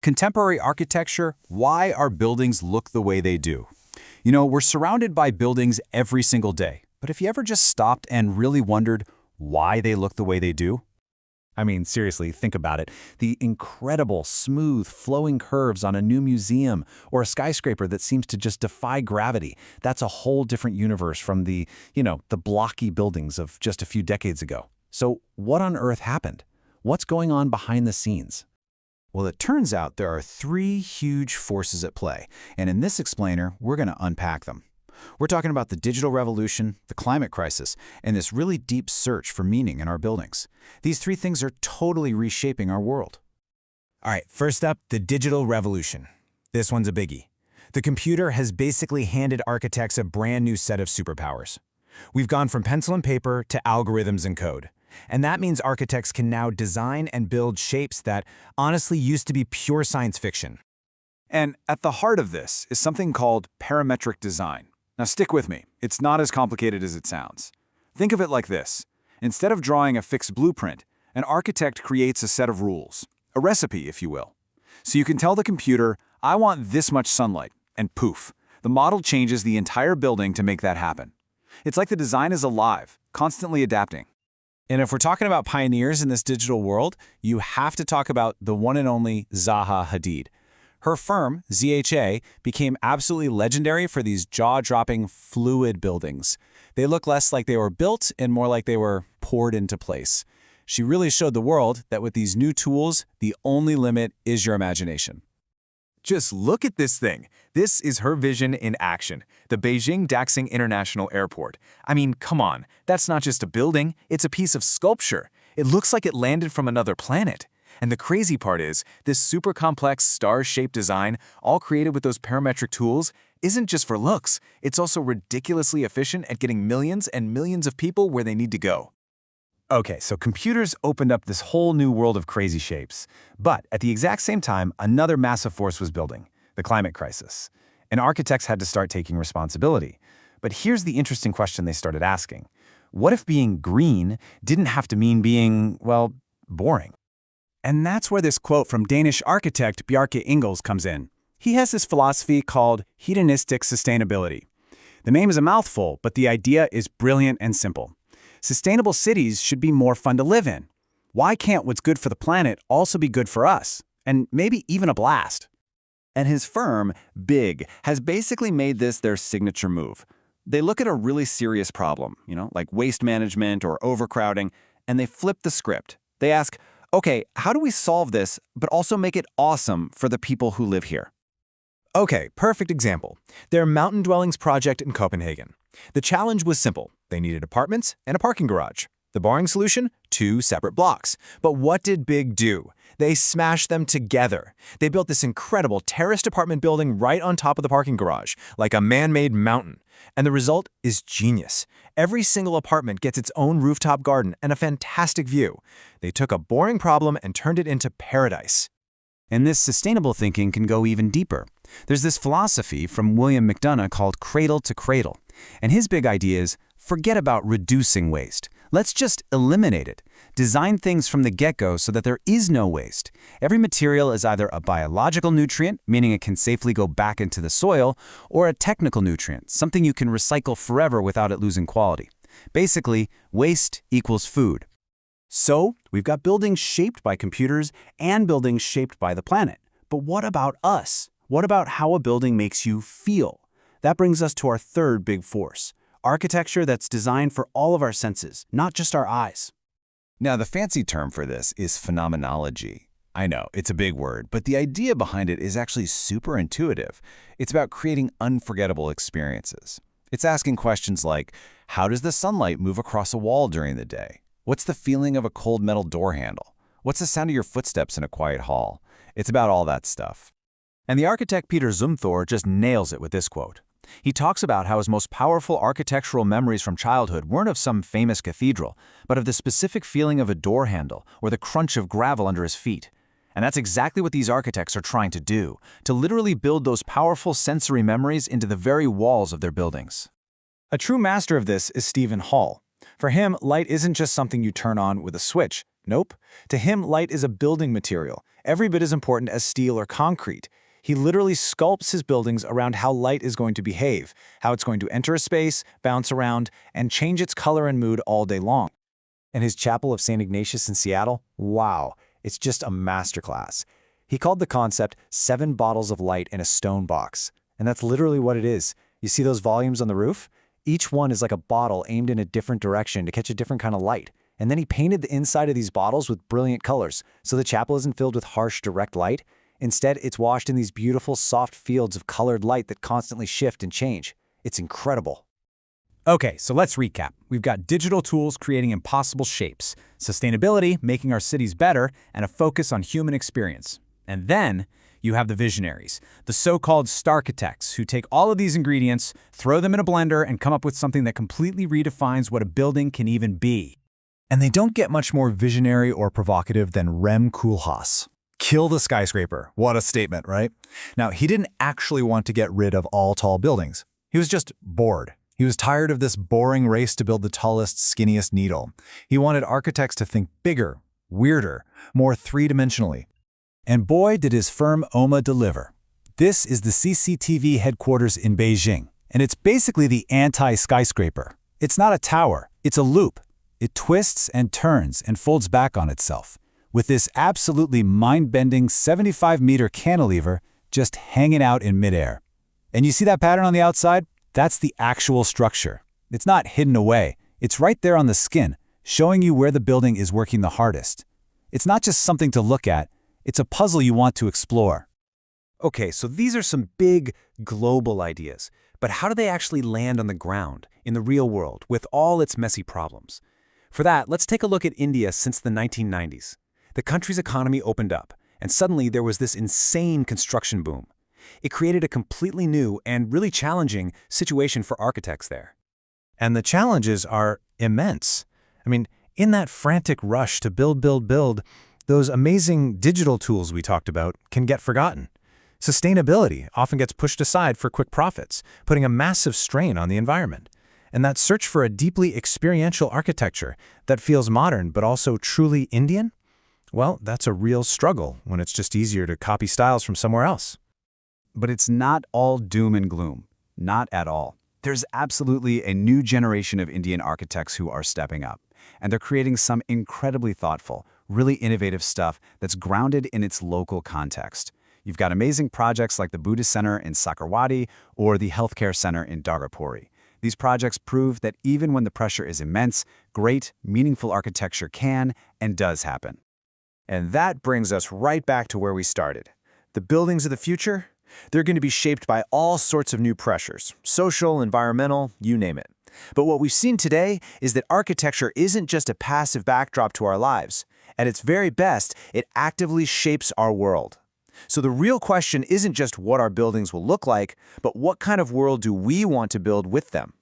Contemporary architecture, why our buildings look the way they do. You know, we're surrounded by buildings every single day, but have you ever just stopped and really wondered why they look the way they do? I mean, seriously, think about it. The incredible, smooth, flowing curves on a new museum or a skyscraper that seems to just defy gravity. That's a whole different universe from the blocky buildings of just a few decades ago. So what on earth happened? What's going on behind the scenes? Well, it turns out there are three huge forces at play, and in this explainer, we're going to unpack them. We're talking about the digital revolution, the climate crisis, and this really deep search for meaning in our buildings. These three things are totally reshaping our world. All right, first up, the digital revolution. This one's a biggie. The computer has basically handed architects a brand new set of superpowers. We've gone from pencil and paper to algorithms and code. And that means architects can now design and build shapes that honestly used to be pure science fiction. And at the heart of this is something called parametric design. Now stick with me, it's not as complicated as it sounds. Think of it like this. Instead of drawing a fixed blueprint, an architect creates a set of rules, a recipe, if you will. So you can tell the computer, I want this much sunlight, and poof, the model changes the entire building to make that happen. It's like the design is alive, constantly adapting. And if we're talking about pioneers in this digital world, you have to talk about the one and only Zaha Hadid. Her firm, ZHA, became absolutely legendary for these jaw-dropping fluid buildings. They look less like they were built and more like they were poured into place. She really showed the world that with these new tools, the only limit is your imagination. Just look at this thing. This is her vision in action. The Beijing Daxing International Airport. I mean, come on. That's not just a building. It's a piece of sculpture. It looks like it landed from another planet. And the crazy part is, this super complex star-shaped design, all created with those parametric tools, isn't just for looks. It's also ridiculously efficient at getting millions and millions of people where they need to go. Okay, so computers opened up this whole new world of crazy shapes. But at the exact same time, another massive force was building, the climate crisis. And architects had to start taking responsibility. But here's the interesting question they started asking. What if being green didn't have to mean being, well, boring? And that's where this quote from Danish architect Bjarke Ingels comes in. He has this philosophy called hedonistic sustainability. The name is a mouthful, but the idea is brilliant and simple. Sustainable cities should be more fun to live in. Why can't what's good for the planet also be good for us? And maybe even a blast. And his firm, BIG, has basically made this their signature move. They look at a really serious problem, like waste management or overcrowding, and they flip the script. They ask, okay, how do we solve this, but also make it awesome for the people who live here? Okay, perfect example. Their Mountain Dwellings project in Copenhagen. The challenge was simple. They needed apartments and a parking garage. The boring solution? 2 separate blocks. But what did BIG do? They smashed them together. They built this incredible terraced apartment building right on top of the parking garage, like a man-made mountain. And the result is genius. Every single apartment gets its own rooftop garden and a fantastic view. They took a boring problem and turned it into paradise. And this sustainable thinking can go even deeper. There's this philosophy from William McDonough called cradle to cradle. And his big idea is, forget about reducing waste. Let's just eliminate it. Design things from the get-go so that there is no waste. Every material is either a biological nutrient, meaning it can safely go back into the soil, or a technical nutrient, something you can recycle forever without it losing quality. Basically, waste equals food. So, we've got buildings shaped by computers and buildings shaped by the planet. But what about us? What about how a building makes you feel? That brings us to our third big force. Architecture that's designed for all of our senses, not just our eyes. Now, the fancy term for this is phenomenology. I know, it's a big word, but the idea behind it is actually super intuitive. It's about creating unforgettable experiences. It's asking questions like, how does the sunlight move across a wall during the day? What's the feeling of a cold metal door handle? What's the sound of your footsteps in a quiet hall? It's about all that stuff. And the architect Peter Zumthor just nails it with this quote. He talks about how his most powerful architectural memories from childhood weren't of some famous cathedral, but of the specific feeling of a door handle or the crunch of gravel under his feet. And that's exactly what these architects are trying to do, to literally build those powerful sensory memories into the very walls of their buildings. A true master of this is Stephen Hall. For him, light isn't just something you turn on with a switch. Nope. To him, light is a building material. every bit as important as steel or concrete. He literally sculpts his buildings around how light is going to behave, how it's going to enter a space, bounce around, and change its color and mood all day long. And his Chapel of St. Ignatius in Seattle, wow, it's just a masterclass. He called the concept 7 bottles of light in a stone box. And that's literally what it is. You see those volumes on the roof? Each one is like a bottle aimed in a different direction to catch a different kind of light. And then he painted the inside of these bottles with brilliant colors, so the chapel isn't filled with harsh, direct light. Instead, it's washed in these beautiful, soft fields of colored light that constantly shift and change. It's incredible. Okay, so let's recap. We've got digital tools creating impossible shapes, sustainability making our cities better, and a focus on human experience. And then you have the visionaries, the so-called starchitects who take all of these ingredients, throw them in a blender, and come up with something that completely redefines what a building can even be. And they don't get much more visionary or provocative than Rem Koolhaas. Kill the skyscraper. What a statement, right? Now, he didn't actually want to get rid of all tall buildings. He was just bored. He was tired of this boring race to build the tallest, skinniest needle. He wanted architects to think bigger, weirder, more three-dimensionally. And boy, did his firm OMA deliver. This is the CCTV headquarters in Beijing, and it's basically the anti-skyscraper. It's not a tower, it's a loop. It twists and turns and folds back on itself, with this absolutely mind-bending 75-meter cantilever just hanging out in midair. And you see that pattern on the outside? That's the actual structure. It's not hidden away. It's right there on the skin, showing you where the building is working the hardest. It's not just something to look at, it's a puzzle you want to explore. Okay, so these are some big, global ideas. But how do they actually land on the ground, in the real world, with all its messy problems? For that, let's take a look at India since the 1990s. The country's economy opened up, and suddenly there was this insane construction boom. It created a completely new and really challenging situation for architects there. And the challenges are immense. I mean, in that frantic rush to build, those amazing digital tools we talked about can get forgotten. Sustainability often gets pushed aside for quick profits, putting a massive strain on the environment. And that search for a deeply experiential architecture that feels modern but also truly Indian, well, that's a real struggle when it's just easier to copy styles from somewhere else. But it's not all doom and gloom. Not at all. There's absolutely a new generation of Indian architects who are stepping up. And they're creating some incredibly thoughtful, really innovative stuff that's grounded in its local context. You've got amazing projects like the Buddhist Center in Sakarwadi or the Healthcare Center in Dagarpuri. These projects prove that even when the pressure is immense, great, meaningful architecture can and does happen. And that brings us right back to where we started. The buildings of the future? They're going to be shaped by all sorts of new pressures, social, environmental, you name it. But what we've seen today is that architecture isn't just a passive backdrop to our lives. At its very best, it actively shapes our world. So the real question isn't just what our buildings will look like, but what kind of world do we want to build with them?